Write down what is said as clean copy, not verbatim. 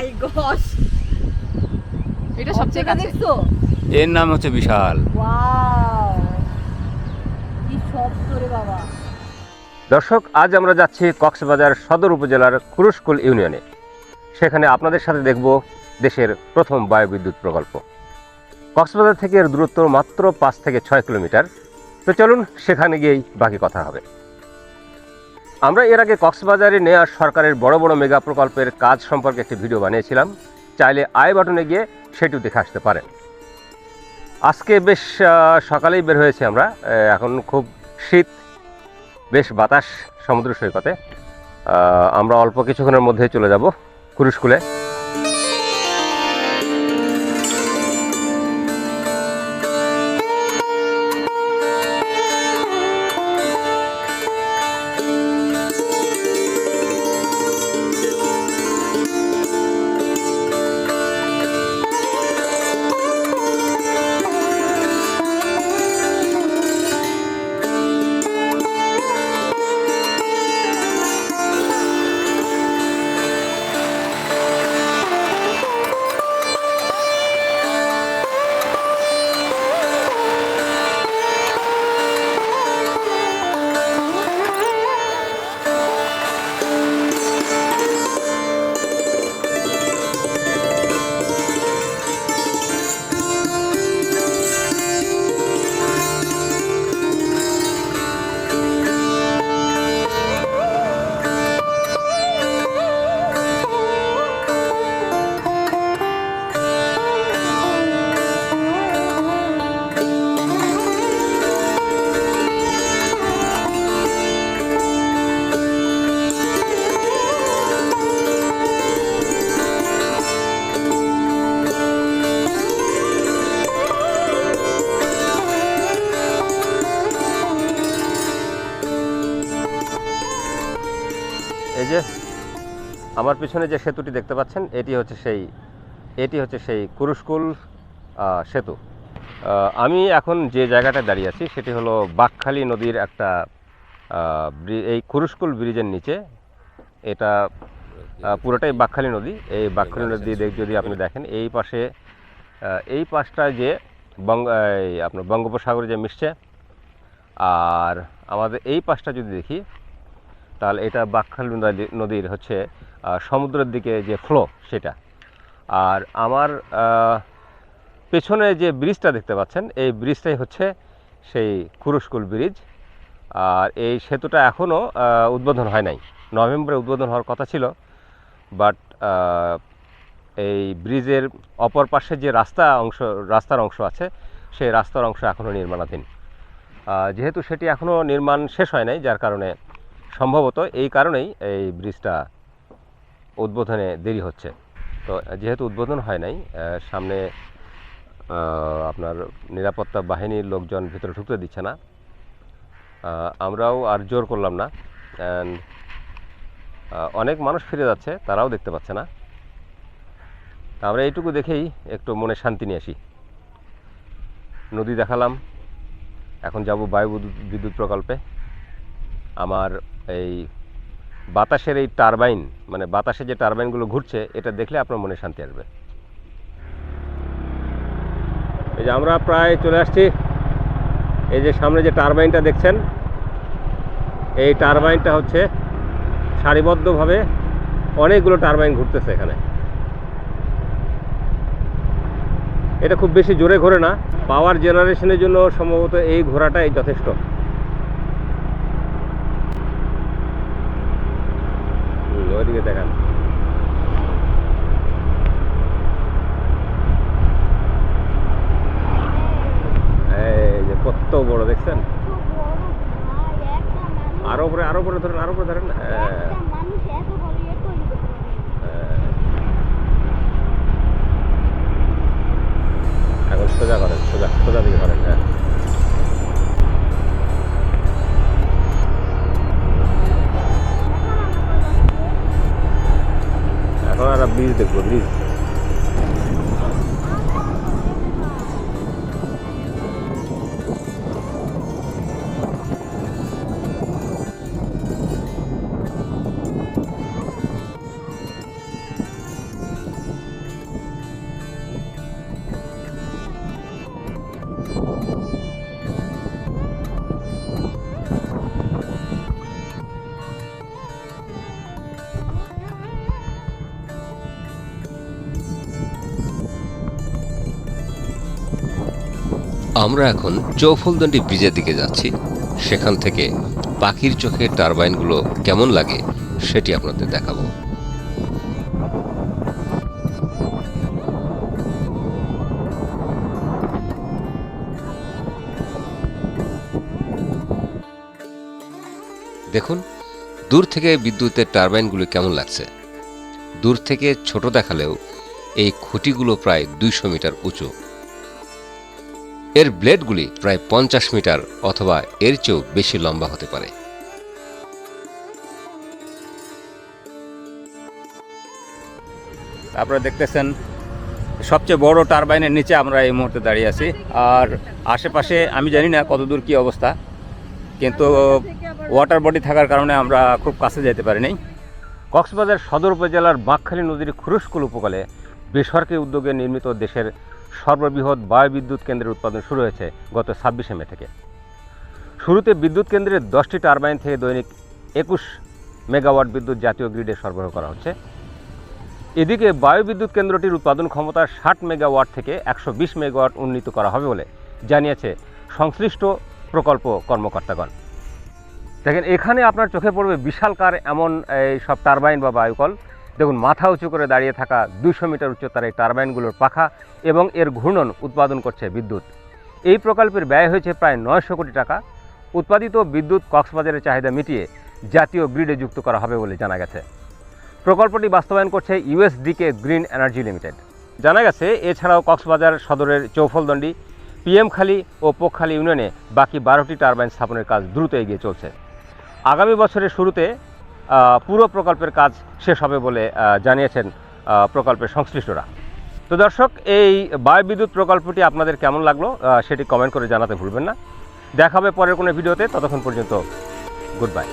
মাই god, এটা সবচেয়ে কাছে। এর নাম হচ্ছে বিশাল। ওয়াও, কি শব্দ রে বাবা। দর্শক, আজ আমরা যাচ্ছি কক্সবাজার সদর উপজেলার খুরুশকুল ইউনিয়নে। সেখানে আপনাদের সাথে দেখব দেশের প্রথম বায়ুবিদ্যুৎ প্রকল্প। কক্সবাজার থেকে এর দূরত্ব মাত্র 5 থেকে 6 কিলোমিটার। তো চলুন সেখানে গিয়েই বাকি কথা হবে। আমরা এর আগে কক্সবাজারে নেওয়া সরকারের বড় বড় মেগা প্রকল্পের কাজ সম্পর্কে একটি ভিডিও বানিয়েছিলাম, চাইলে আই বাটনে গিয়ে সেটিও দেখে আসতে পারেন। আজকে বেশ সকালেই বের হয়েছি আমরা, এখন খুব শীত, বেশ বাতাস সমুদ্র সৈকতে। আমরা অল্প কিছুক্ষণের মধ্যেই চলে যাব খুরুশকুলে। এই যে আমার পিছনে যে সেতুটি দেখতে পাচ্ছেন, এটি হচ্ছে সেই খুরুশকুল সেতু। আমি এখন যে জায়গাটায় দাঁড়িয়ে আছি সেটি হলো বাঁকখালী নদীর একটা এই খুরুশকুল ব্রিজের নিচে। এটা পুরোটাই বাঁকখালী নদী। এই বাঁকখালী নদী যদি আপনি দেখেন, এই পাশটায় যে আপনার বঙ্গোপসাগরে যে মিশছে, আর আমাদের এই পাশটা যদি দেখি তাহলে এটা বাঁকখালী নদীর হচ্ছে সমুদ্রের দিকে যে ফ্লো সেটা। আর আমার পেছনে যে ব্রিজটা দেখতে পাচ্ছেন, এই ব্রিজটাই হচ্ছে সেই খুরুশকুল ব্রিজ। আর এই সেতুটা এখনও উদ্বোধন হয় নাই, নভেম্বরে উদ্বোধন হওয়ার কথা ছিল, বাট এই ব্রিজের অপর পাশে যে রাস্তার অংশ আছে, সেই রাস্তার অংশ এখনও নির্মাণাধীন। যেহেতু সেটি এখনও নির্মাণ শেষ হয় নাই, যার কারণে সম্ভবত এই কারণেই এই ব্রিজটা উদ্বোধনে দেরি হচ্ছে। তো যেহেতু উদ্বোধন হয় নাই, সামনে আপনার নিরাপত্তা বাহিনীর লোকজন ভিতরে ঢুকতে দিচ্ছে না, আমরাও আর জোর করলাম না। অ্যান্ড অনেক মানুষ ফিরে যাচ্ছে, তারাও দেখতে পাচ্ছে না। আমরা এইটুকু দেখেই একটু মনে শান্তি নিয়ে আসি। নদী দেখালাম, এখন যাব বায়ু বিদ্যুৎ প্রকল্পে। আমার এই বাতাসের এই টারবাইন, মানে বাতাসে যে টারবাইনগুলো ঘুরছে, এটা দেখলে আপনার মনে শান্তি আসবে। এই যে আমরা প্রায় চলে আসছি। এই যে সামনে যে টারবাইনটা দেখছেন, এই টারবাইনটা হচ্ছে সারিবদ্ধভাবে অনেকগুলো টারবাইন ঘুরতেছে এখানে। এটা খুব বেশি জোরে ঘোরে না, পাওয়ার জেনারেশনের জন্য সম্ভবত এই ঘোরাটাই যথেষ্ট। ওইদিকে দেখান, এই যে কত বড় দেখছেন। আরো উপরে ধরেন। এখন সোজা করেন, সোজা দিকে করেন। হ্যাঁ, এখন আর ব্রিজ দেখবো, ব্রিজ। আমরা এখন চৌফুলদণ্ডি ব্রিজের দিকে যাচ্ছি। সেখান থেকে পাখির চোখে টারবাইনগুলো কেমন লাগে সেটি আপনাদের দেখাবো। দেখুন দূর থেকে বিদ্যুতের টারবাইনগুলো কেমন লাগছে। দূর থেকে ছোট দেখালেও এই খুঁটিগুলো প্রায় 200 মিটার উঁচু। এর ব্লেডগুলি প্রায় 50 মিটার অথবা এর চেয়েও বেশি লম্বা হতে পারে। আপনারা দেখতেছেন সবচেয়ে বড় টারবাইনের নিচে আমরা এই মুহূর্তে দাঁড়িয়ে আছি। আর আশেপাশে আমি জানি না কতদূর কী অবস্থা, কিন্তু ওয়াটার বডি থাকার কারণে আমরা খুব কাছে যেতে পারি নাই। কক্সবাজার সদর উপজেলার বাঁকখালী নদীর খুরুশকুল উপকূলে বেসরকারি উদ্যোগে নির্মিত দেশের সর্ববৃহৎ বায়ুবিদ্যুৎ কেন্দ্রের উৎপাদন শুরু হয়েছে গত 26শে মে থেকে। শুরুতে বিদ্যুৎ কেন্দ্রের 10টি টারবাইন থেকে দৈনিক 21 মেগাওয়াট বিদ্যুৎ জাতীয় গ্রিডে সরবরাহ করা হচ্ছে। এদিকে বায়ুবিদ্যুৎ কেন্দ্রটির উৎপাদন ক্ষমতা 60 মেগাওয়াট থেকে 120 মেগাওয়াট উন্নীত করা হবে বলে জানিয়েছে সংশ্লিষ্ট প্রকল্প কর্মকর্তাগণ। দেখেন এখানে আপনার চোখে পড়বে বিশালকার এমন এই সব টারবাইন বা বায়ুকল। দেখুন মাথা উঁচু করে দাঁড়িয়ে থাকা 200 মিটার উচ্চতার এই টারবাইনগুলোর পাখা এবং এর ঘূর্ণন উৎপাদন করছে বিদ্যুৎ। এই প্রকল্পের ব্যয় হয়েছে প্রায় 900 কোটি টাকা। উৎপাদিত বিদ্যুৎ কক্সবাজারের চাহিদা মিটিয়ে জাতীয় গ্রিডে যুক্ত করা হবে বলে জানা গেছে। প্রকল্পটি বাস্তবায়ন করছে ইউএসডিকে গ্রিন এনার্জি লিমিটেড। জানা গেছে এছাড়াও কক্সবাজার সদরের চৌফলদণ্ডি, পিএমখালী ও পোকখালী ইউনিয়নে বাকি 12টি টারবাইন স্থাপনের কাজ দ্রুত এগিয়ে চলছে। আগামী বছরের শুরুতে পুরো প্রকল্পের কাজ শেষ হবে বলে জানিয়েছেন প্রকল্পের সংশ্লিষ্টরা। তো দর্শক, এই বায়ুবিদ্যুৎ প্রকল্পটি আপনাদের কেমন লাগলো সেটি কমেন্ট করে জানাতে ভুলবেন না। দেখা হবে পরের কোনো ভিডিওতে। ততক্ষণ পর্যন্ত গুড বাই।